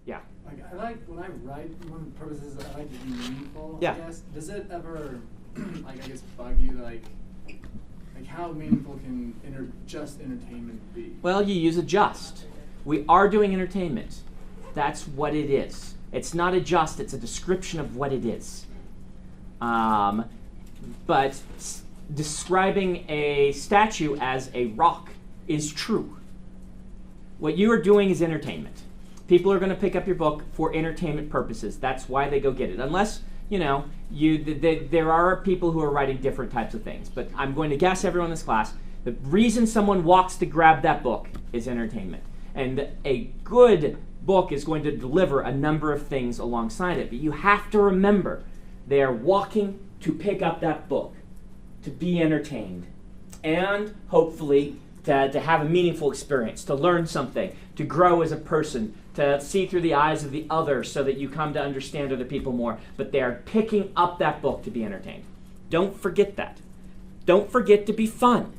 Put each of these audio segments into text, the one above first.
Yeah. Like I like when I write. One of the purposes I like to be meaningful. Yeah. I guess. Does it ever, like I guess, bug you like how meaningful can just entertainment be? Well, you use a just. We are doing entertainment. That's what it is. It's not a just. It's a description of what it is. But describing a statue as a rock is true. What you are doing is entertainment. People are going to pick up your book for entertainment purposes. That's why they go get it. Unless, there are people who are writing different types of things. But I'm going to guess everyone in this class, the reason someone walks to grab that book is entertainment. And a good book is going to deliver a number of things alongside it. But you have to remember, they are walking to pick up that book, to be entertained, and hopefully to have a meaningful experience, to learn something, to grow as a person, to see through the eyes of the other so that you come to understand other people more. But they are picking up that book to be entertained. Don't forget that. Don't forget to be fun.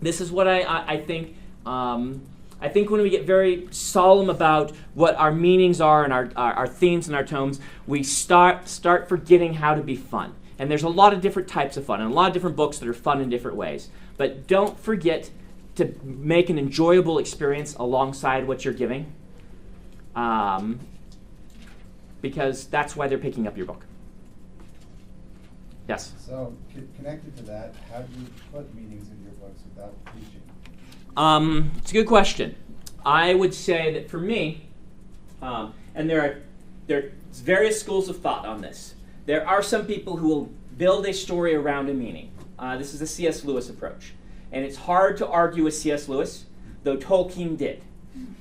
This is what I think. I think when we get very solemn about what our meanings are and our themes and our tomes, we start forgetting how to be fun. And there's a lot of different types of fun and a lot of different books that are fun in different ways. But don't forget to make an enjoyable experience alongside what you're giving, because that's why they're picking up your book. Yes? So, connected to that, how do you put meanings in your books without preaching? It's a good question. I would say that for me, and there's various schools of thought on this. There are some people who will build a story around a meaning. This is the C.S. Lewis approach. And it's hard to argue with C.S. Lewis, though Tolkien did.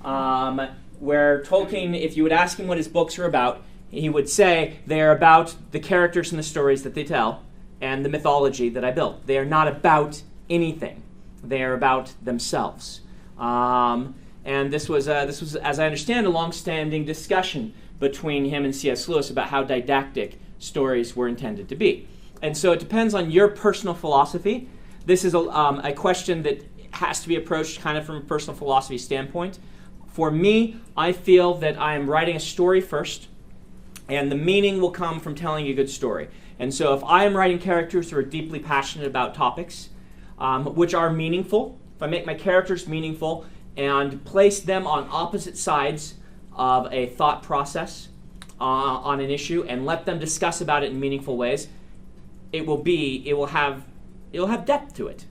Where Tolkien, if you would ask him what his books are about, he would say they're about the characters and the stories that they tell and the mythology that I built. They are not about anything. They are about themselves. And this was, as I understand, a long-standing discussion between him and C.S. Lewis about how didactic stories were intended to be. And so it depends on your personal philosophy. This is a question that has to be approached kind of from a personal philosophy standpoint. For me, I feel that I am writing a story first, and the meaning will come from telling a good story. And so if I am writing characters who are deeply passionate about topics, which are meaningful, if I make my characters meaningful and place them on opposite sides of a thought process on an issue and let them discuss about it in meaningful ways, it will have depth to it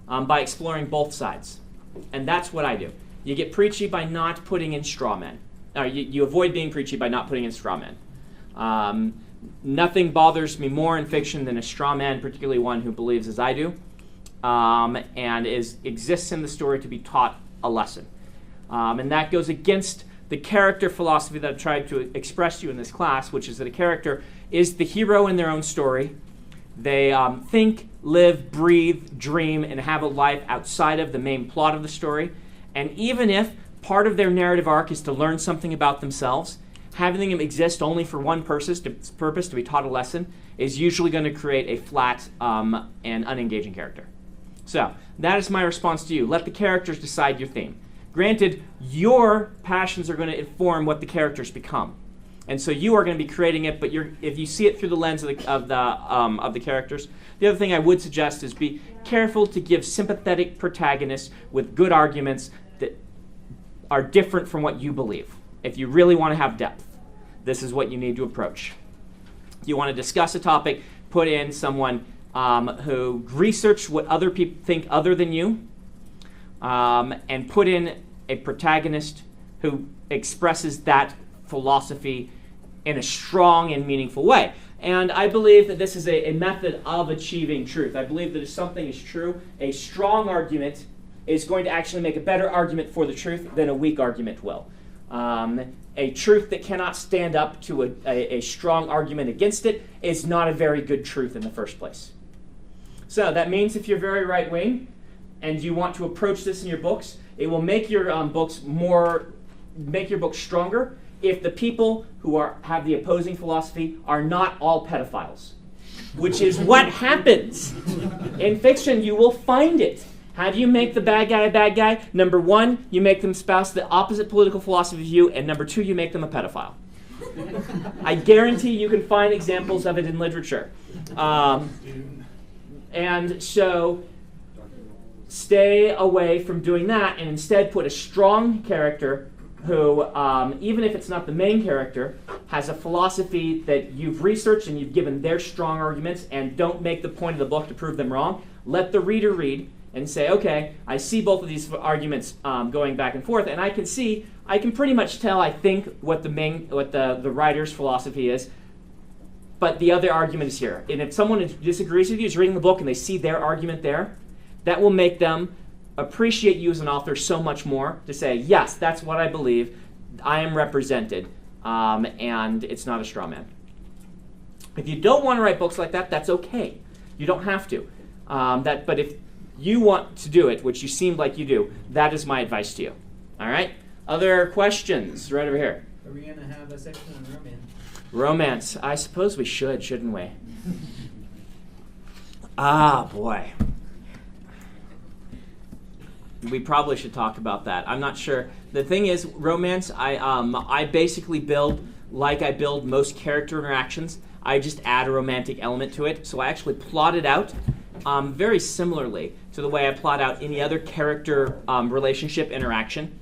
by exploring both sides. And that's what I do. You get preachy by not putting in straw men. Or you avoid being preachy by not putting in straw men. Nothing bothers me more in fiction than a straw man, particularly one who believes as I do, and exists in the story to be taught a lesson. And that goes against the character philosophy that I've tried to express to you in this class, which is that a character is the hero in their own story. They think, live, breathe, dream, and have a life outside of the main plot of the story. And even if part of their narrative arc is to learn something about themselves, having them exist only for one purpose, to be taught a lesson, is usually going to create a flat and unengaging character. So that is my response to you. Let the characters decide your theme. Granted, your passions are going to inform what the characters become. And so you are going to be creating it, but if you see it through the lens of the characters. The other thing I would suggest is be careful to give sympathetic protagonists with good arguments that are different from what you believe. If you really want to have depth, this is what you need to approach. You want to discuss a topic, put in someone who researched what other people think other than you, and put in a protagonist who expresses that philosophy in a strong and meaningful way. And I believe that this is a method of achieving truth. I believe that if something is true, a strong argument is going to actually make a better argument for the truth than a weak argument will. A truth that cannot stand up to a strong argument against it is not a very good truth in the first place. So that means if you're very right-wing and you want to approach this in your books, it will make your books stronger if the people who have the opposing philosophy are not all pedophiles, which is what happens. In fiction, you will find it. How do you make the bad guy a bad guy? Number one, you make them espouse the opposite political philosophy of you, and number two, you make them a pedophile. I guarantee you can find examples of it in literature. And so stay away from doing that, and instead put a strong character who, even if it's not the main character, has a philosophy that you've researched and you've given their strong arguments, and don't make the point of the book to prove them wrong. Let the reader read and say, okay, I see both of these arguments going back and forth, and I can pretty much tell, I think, what the writer's philosophy is, but the other argument is here. And if someone disagrees with you, is reading the book and they see their argument there, that will make them appreciate you as an author so much more, to say, yes, that's what I believe, I am represented, and it's not a straw man. If you don't want to write books like that, that's okay. You don't have to. But if you want to do it, which you seem like you do, that is my advice to you. All right? Other questions? Right over here. Are we going to have a section on romance? Romance. I suppose we should, shouldn't we? Ah, boy. We probably should talk about that. I'm not sure. The thing is, romance, I basically build like I build most character interactions. I just add a romantic element to it. So I actually plot it out very similarly to the way I plot out any other character relationship interaction.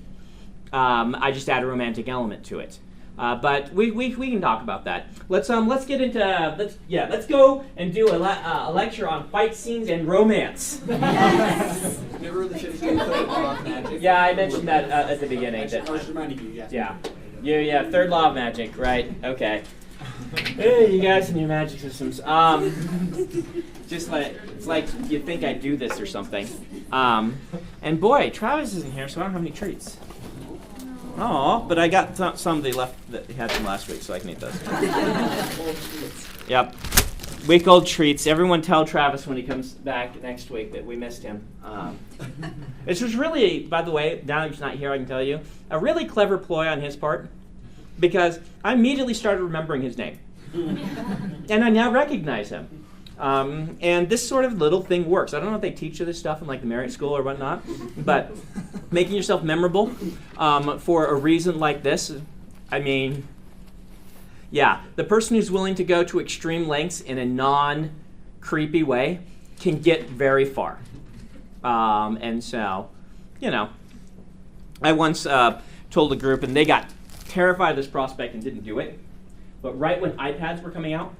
I just add a romantic element to it. But we can talk about that. Let's get into let's go and do a lecture on fight scenes and romance. Never really finished the third law of magic. Yeah, I mentioned that at the beginning. I was reminding you, yes. Yeah, third law of magic, right? Okay. Hey, you guys and your magic systems. Just like it's like you think I do this or something. And boy, Travis isn't here, so I don't have any treats. Oh, but I got some they left that he had from last week, so I can eat those. Yep. Week-old treats. Everyone tell Travis when he comes back next week that we missed him. This was really, by the way, now that he's not here, I can tell you, a really clever ploy on his part, because I immediately started remembering his name. And I now recognize him. And this sort of little thing works. I don't know if they teach you this stuff in like the merit school or whatnot, but making yourself memorable for a reason like this, I mean, yeah, the person who's willing to go to extreme lengths in a non-creepy way can get very far. And so, you know, I once told a group, and they got terrified of this prospect and didn't do it. But right when iPads were coming out,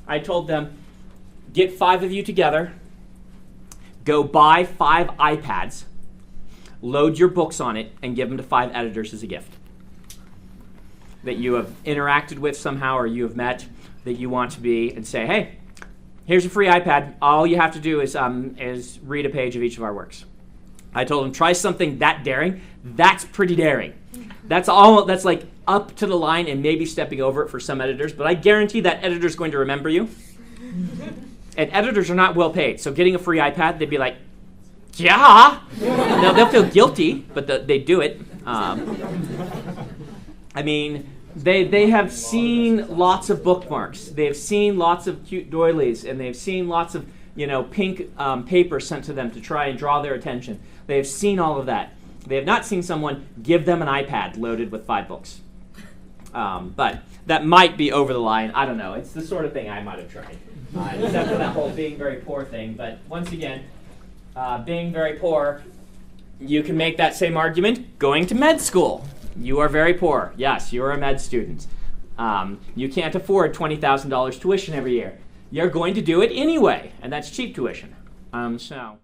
I told them, get 5 of you together, go buy 5 iPads, load your books on it, and give them to 5 editors as a gift that you have interacted with somehow or you have met that you want to be, and say, hey, here's a free iPad. All you have to do is read a page of each of our works. I told them, try something that daring. That's pretty daring. That's like up to the line and maybe stepping over it for some editors, but I guarantee that editor's going to remember you. And editors are not well paid, so getting a free iPad, they'd be like, yeah. They'll feel guilty, but they do it. I mean, they have seen lots of bookmarks. They've seen lots of cute doilies, and they've seen lots of pink paper sent to them to try and draw their attention. They have seen all of that. They have not seen someone give them an iPad loaded with 5 books. But that might be over the line. I don't know. It's the sort of thing I might have tried. Except for that whole being very poor thing. But once again, being very poor, you can make that same argument going to med school. You are very poor. Yes, you are a med student. You can't afford $20,000 tuition every year. You're going to do it anyway, and that's cheap tuition. So...